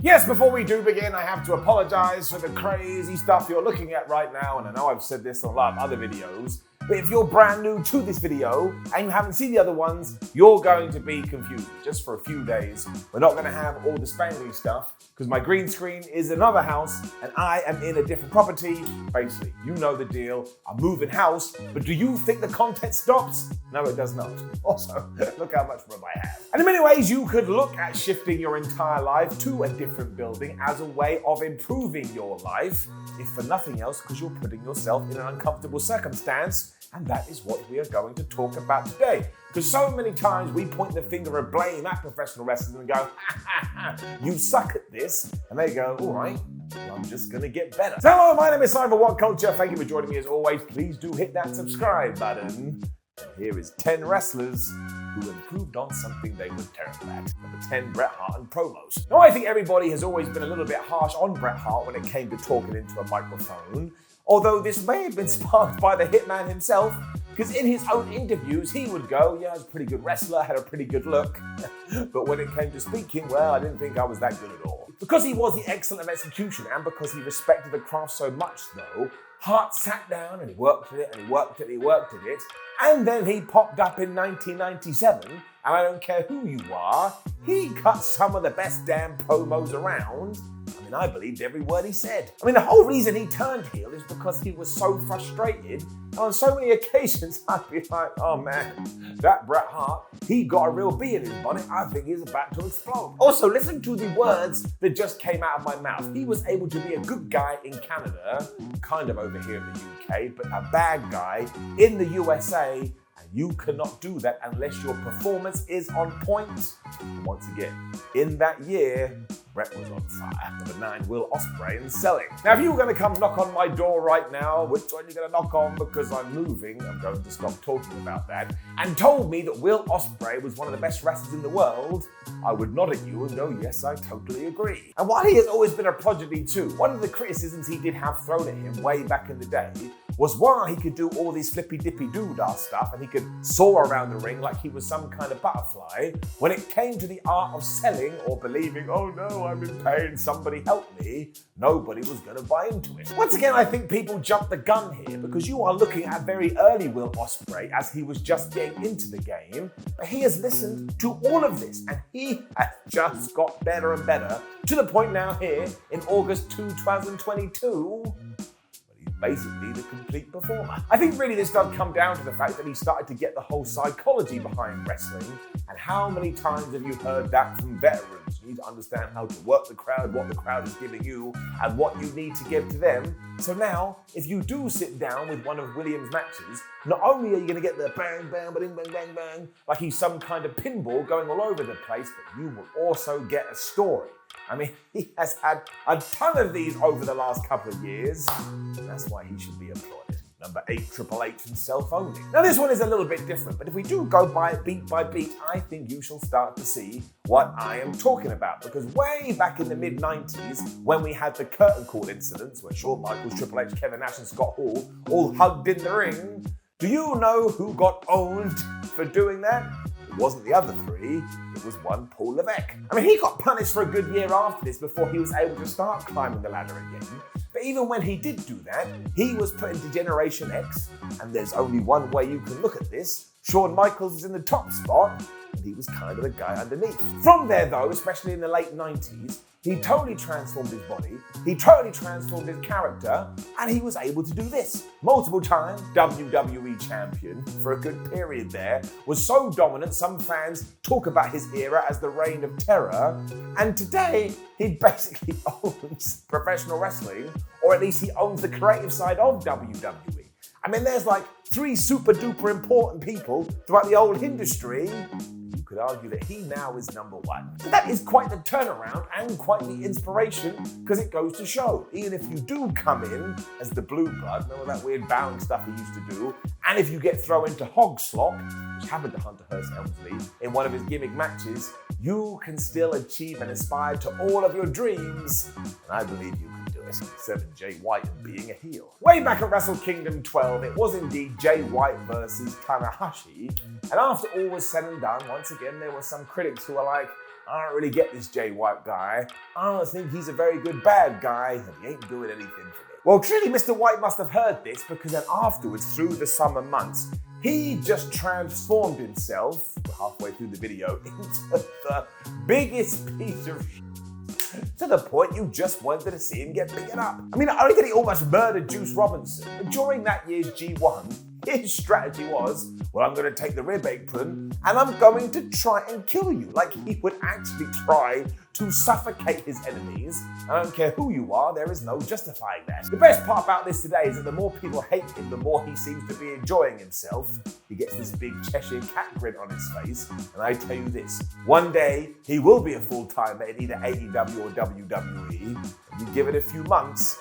Yes, before we do begin, I have to apologize for the crazy stuff you're looking at right now, and I know I've said this on a lot of other videos, but if you're brand new to this video and you haven't seen the other ones, you're going to be confused. Just for a few days, we're not going to have all the spangly stuff because my green screen is in another house and I am in a different property. Basically, you know the deal. I'm moving house, but do you think the content stops? No, it does not. Also, look how much room I have. And in many ways, you could look at shifting your entire life to a different building as a way of improving your life, if for nothing else, because you're putting yourself in an uncomfortable circumstance. And that is what we are going to talk about today. Because so many times we point the finger of blame at professional wrestlers and go, you suck at this. And they go, all right, well, I'm just going to get better. So hello, my name is Simon What Culture. Thank you for joining me as always. Please do hit that subscribe button. And here is 10 wrestlers who improved on something they were terrible at. Number 10, Bret Hart and promos. Now, I think everybody has always been a little bit harsh on Bret Hart when it came to talking into a microphone. Although this may have been sparked by the hitman himself, because in his own interviews, he would go, yeah, I was a pretty good wrestler, had a pretty good look. But when it came to speaking, well, I didn't think I was that good at all. Because he was the excellent of execution and because he respected the craft so much though, Hart sat down and he worked at it and he worked at it and he worked at it. And then he popped up in 1997, and I don't care who you are, he cut some of the best damn promos around. I believed every word he said. The whole reason he turned heel is because he was so frustrated. And on so many occasions, I'd be like, oh man, that Bret Hart, he got a real bee in his bonnet. I think he's about to explode. Also, listen to the words that just came out of my mouth. He was able to be a good guy in Canada, kind of over here in the UK, but a bad guy in the USA. And you cannot do that unless your performance is on point. And once again, in that year, Bret was on fire. Number 9, Will Ospreay and selling. Now, if you were going to come knock on my door right now, which one are you going to knock on because I'm moving, I'm going to stop talking about that, and told me that Will Ospreay was one of the best wrestlers in the world, I would nod at you and go, yes, I totally agree. And while he has always been a prodigy too, one of the criticisms he did have thrown at him way back in the day was while he could do all these flippy-dippy-doo-dah stuff and he could soar around the ring like he was some kind of butterfly, when it came to the art of selling or believing, oh no, I'm in pain, somebody help me, nobody was going to buy into it. Once again, I think people jumped the gun here because you are looking at very early Will Ospreay as he was just getting into the game, but he has listened to all of this and he has just got better and better to the point now here in August 2022, basically the complete performer. I think really this does come down to the fact that he started to get the whole psychology behind wrestling, and how many times have you heard that from veterans? You need to understand how to work the crowd, what the crowd is giving you, and what you need to give to them. So now, if you do sit down with one of Williams' matches, not only are you going to get the bang, bang, bang, bang, bang, bang, like he's some kind of pinball going all over the place, but you will also get a story. He has had a ton of these over the last couple of years. That's why he should be applauded. Number 8, Triple H and self-owning. Now this one is a little bit different, but if we do go by beat, I think you shall start to see what I am talking about. Because way back in the mid-90s, when we had the curtain call incidents, where Shawn Michaels, Triple H, Kevin Nash and Scott Hall all hugged in the ring, do you know who got owned for doing that? It wasn't the other 3, it was one Paul Levesque. He got punished for a good year after this before he was able to start climbing the ladder again. But even when he did do that, he was put into Generation X, and there's only one way you can look at this. Shawn Michaels is in the top spot, and he was kind of the guy underneath. From there though, especially in the late 90s, he totally transformed his body, he totally transformed his character, and he was able to do this. Multiple time WWE champion for a good period there, was so dominant some fans talk about his era as the reign of terror, and today he basically owns professional wrestling, or at least he owns the creative side of WWE. There's like 3 super duper important people throughout the old industry. You could argue that he now is number 1. But that is quite the turnaround and quite the inspiration, because it goes to show, even if you do come in as the blue blood, remember that weird bowing stuff he used to do, and if you get thrown into hog slop, which happened to Hunter Hearst Helmsley in one of his gimmick matches, you can still achieve and aspire to all of your dreams, and I believe you can do it. 7, Jay White and being a heel. Way back at Wrestle Kingdom 12, it was indeed Jay White versus Tanahashi, and after all was said and done, once again there were some critics who were like, I don't really get this Jay White guy. I don't think he's a very good bad guy, and he ain't doing anything for me. Well, clearly Mr. White must have heard this, because then afterwards, through the summer months, he just transformed himself, halfway through the video, into the biggest piece of shit, to the point you just wanted to see him get beaten up. I mean, I reckon he almost murdered Juice Robinson, but during that year's G1, his strategy was, well, I'm going to take the rib apron and I'm going to try and kill you. Like, he would actually try to suffocate his enemies. I don't care who you are, there is no justifying that. The best part about this today is that the more people hate him, the more he seems to be enjoying himself. He gets this big Cheshire cat grin on his face, and I tell you this, one day he will be a full-timer in either AEW or WWE. You give it a few months,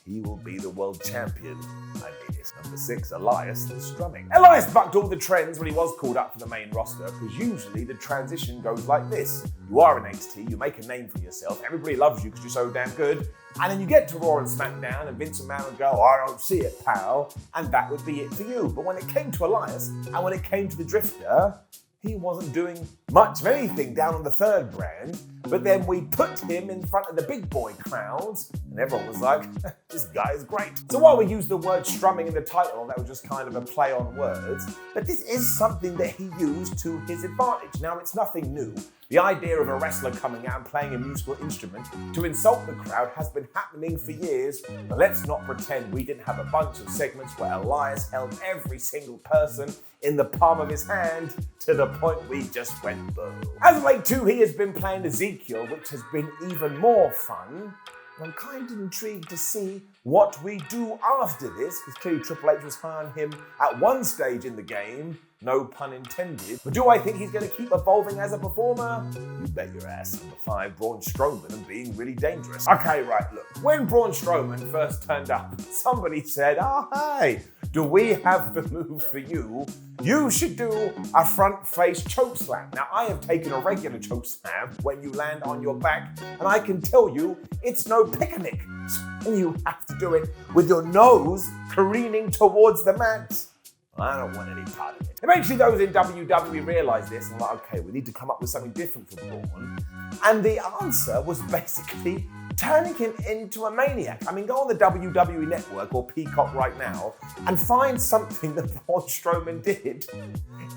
he will be the world champion. I mean, it's number 6, Elias, the strumming. Elias bucked all the trends when he was called up for the main roster, because usually the transition goes like this. You are an NXT, you make a name for yourself, everybody loves you because you're so damn good, and then you get to Raw and SmackDown, and Vince McMahon would go, I don't see it, pal, and that would be it for you. But when it came to Elias, and when it came to the Drifter, he wasn't doing much of anything down on the third brand, but then we put him in front of the big boy crowds, and everyone was like, this guy is great. So while we used the word strumming in the title, that was just kind of a play on words, but this is something that he used to his advantage. Now, it's nothing new. The idea of a wrestler coming out and playing a musical instrument to insult the crowd has been happening for years, but let's not pretend we didn't have a bunch of segments where Elias held every single person in the palm of his hand to the point we just went boom. As of late too, he has been playing Ezekiel, which has been even more fun. I'm kind of intrigued to see what we do after this, because clearly Triple H was hiring him at one stage in the game, no pun intended. But do I think he's going to keep evolving as a performer? You bet your ass. Number 5, Braun Strowman and being really dangerous. Okay, right, look. When Braun Strowman first turned up, somebody said, oh, hey, do we have the move for you? You should do a front face choke slam. Now, I have taken a regular choke slam when you land on your back, and I can tell you it's no picnic. And you have to do it with your nose careening towards the mat. I don't want any part of it. Eventually, those in WWE realized this and were like, okay, we need to come up with something different for Braun. And the answer was basically turning him into a maniac. I mean, go on the WWE Network or Peacock right now and find something that Braun Strowman did.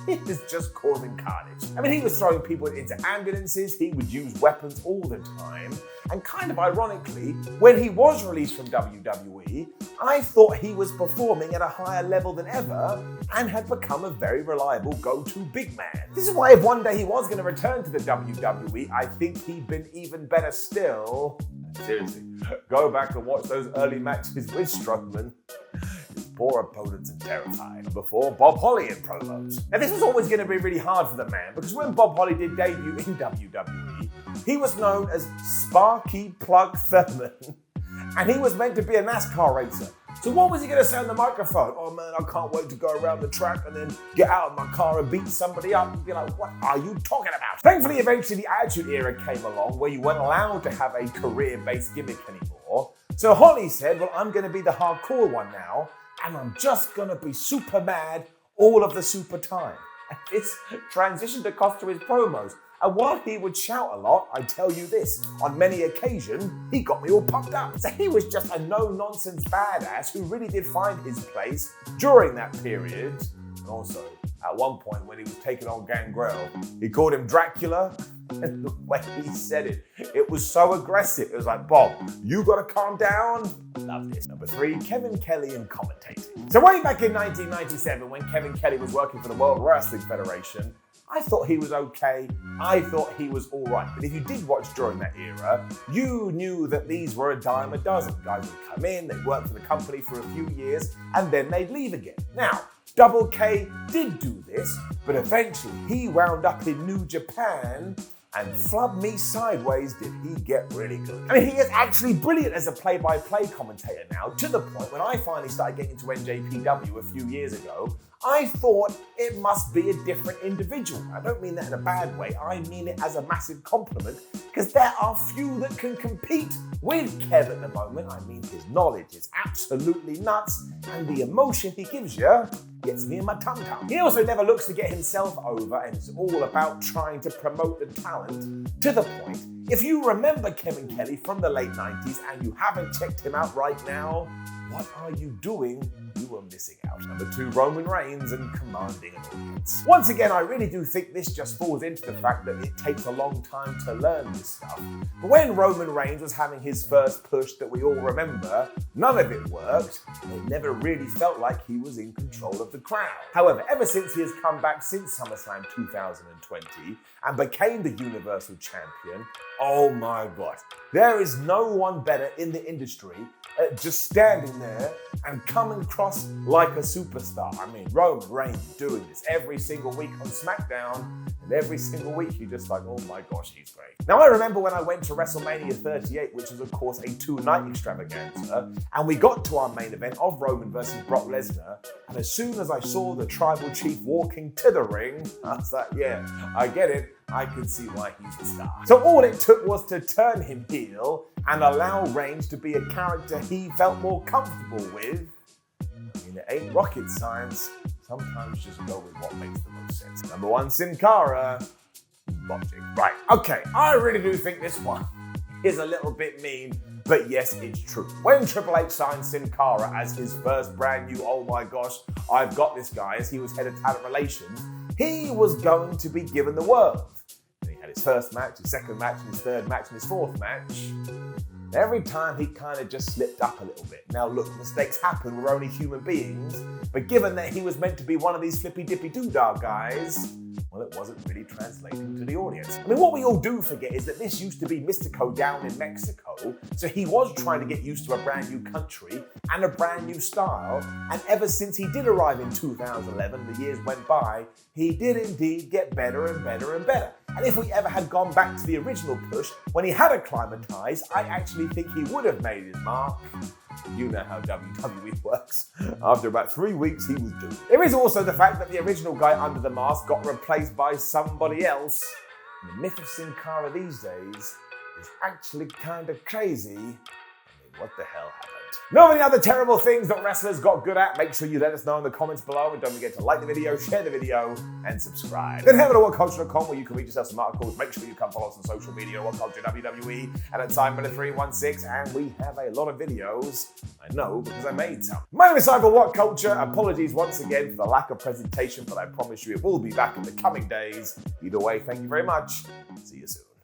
It was just causing carnage. I mean, he was throwing people into ambulances, he would use weapons all the time, and kind of ironically, when he was released from WWE, I thought he was performing at a higher level than ever and had become a very reliable go-to big man. This is why if one day he was going to return to the WWE, I think he'd been even better still. Seriously, go back and watch those early matches with Strowman. His poor opponents are terrifying. Before Bob Holly in promos. Now this was always going to be really hard for the man, because when Bob Holly did debut in WWE, he was known as Sparky Plug Thurman, and he was meant to be a NASCAR racer. So what was he going to say on the microphone? Oh man, I can't wait to go around the track and then get out of my car and beat somebody up and be like, what are you talking about? Thankfully, eventually the Attitude Era came along where you weren't allowed to have a career-based gimmick anymore. So Holly said, well, I'm going to be the hardcore one now, and I'm just going to be super mad all of the super time. And this transitioned across to his promos. And while he would shout a lot, I tell you this, on many occasions, he got me all pumped up. So he was just a no-nonsense badass who really did find his place during that period. And also, at one point when he was taking on Gangrel, he called him Dracula, and the way he said it, it was so aggressive. It was like, Bob, you gotta calm down. Love this. Number 3, Kevin Kelly and commentating. So way back in 1997, when Kevin Kelly was working for the World Wrestling Federation, I thought he was okay, I thought he was all right. But if you did watch during that era, you knew that these were a dime a dozen. Guys would come in, they'd work for the company for a few years, and then they'd leave again. Now, Double K did do this, but eventually he wound up in New Japan, and flub me sideways, did he get really good. I mean, he is actually brilliant as a play-by-play commentator now, to the point when I finally started getting into NJPW a few years ago, I thought it must be a different individual. I don't mean that in a bad way, I mean it as a massive compliment, because there are few that can compete with Kev at the moment. I mean, his knowledge is absolutely nuts, and the emotion he gives you gets me in my tum-tum. He also never looks to get himself over, and it's all about trying to promote the talent to the point. If you remember Kevin Kelly from the late 90s and you haven't checked him out right now, what are you doing? You are missing out. Number 2, Roman Reigns and commanding an audience. Once again, I really do think this just falls into the fact that it takes a long time to learn this stuff. But when Roman Reigns was having his first push that we all remember, none of it worked. It never really felt like he was in control of the crowd. However, ever since he has come back since SummerSlam 2020 and became the Universal Champion, oh my God, there is no one better in the industry at just standing there and coming across like a superstar. I mean, Roman Reigns doing this every single week on SmackDown, and every single week you're just like, oh my gosh, he's great. Now, I remember when I went to WrestleMania 38, which was of course a 2-night extravaganza, and we got to our main event of Roman versus Brock Lesnar, and as soon as I saw the Tribal Chief walking to the ring, I was like, yeah, I get it. I can see why he's the star. So all it took was to turn him heel and allow Reigns to be a character he felt more comfortable with. I mean, it ain't rocket science. Sometimes just go with what makes the most sense. Number 1, Sin Cara. Logic. Right, okay, I really do think this one is a little bit mean, but yes, it's true. When Triple H signed Sin Cara as his first brand new, oh my gosh, I've got this guy, as he was head of talent relations, he was going to be given the world. And he had his first match, his second match, his third match, and his fourth match. Every time he kind of just slipped up a little bit. Now look, mistakes happen, we're only human beings, but given that he was meant to be one of these flippy dippy doo-dah guys, well, it wasn't really translating to the audience. I mean, what we all do forget is that this used to be Mystico down in Mexico, so he was trying to get used to a brand new country and a brand new style, and ever since he did arrive in 2011, the years went by, he did indeed get better and better and better. And if we ever had gone back to the original push, when he had acclimatized, I actually think he would have made his mark. You know how WWE works. After about 3 weeks, he was doomed. There is also the fact that the original guy under the mask got replaced by somebody else. And the myth of Sin Cara these days is actually kind of crazy. I mean, what the hell happened? Know any other terrible things that wrestlers got good at? Make sure you let us know in the comments below, and don't forget to like the video, share the video, and subscribe. Then head over to WhatCulture.com where you can read yourself some articles. Make sure you come follow us on social media, WhatCulture WWE, and at Simon316, and we have a lot of videos. I know because I made some. My name is Simon WhatCulture. Apologies once again for the lack of presentation, but I promise you it will be back in the coming days. Either way, thank you very much. See you soon.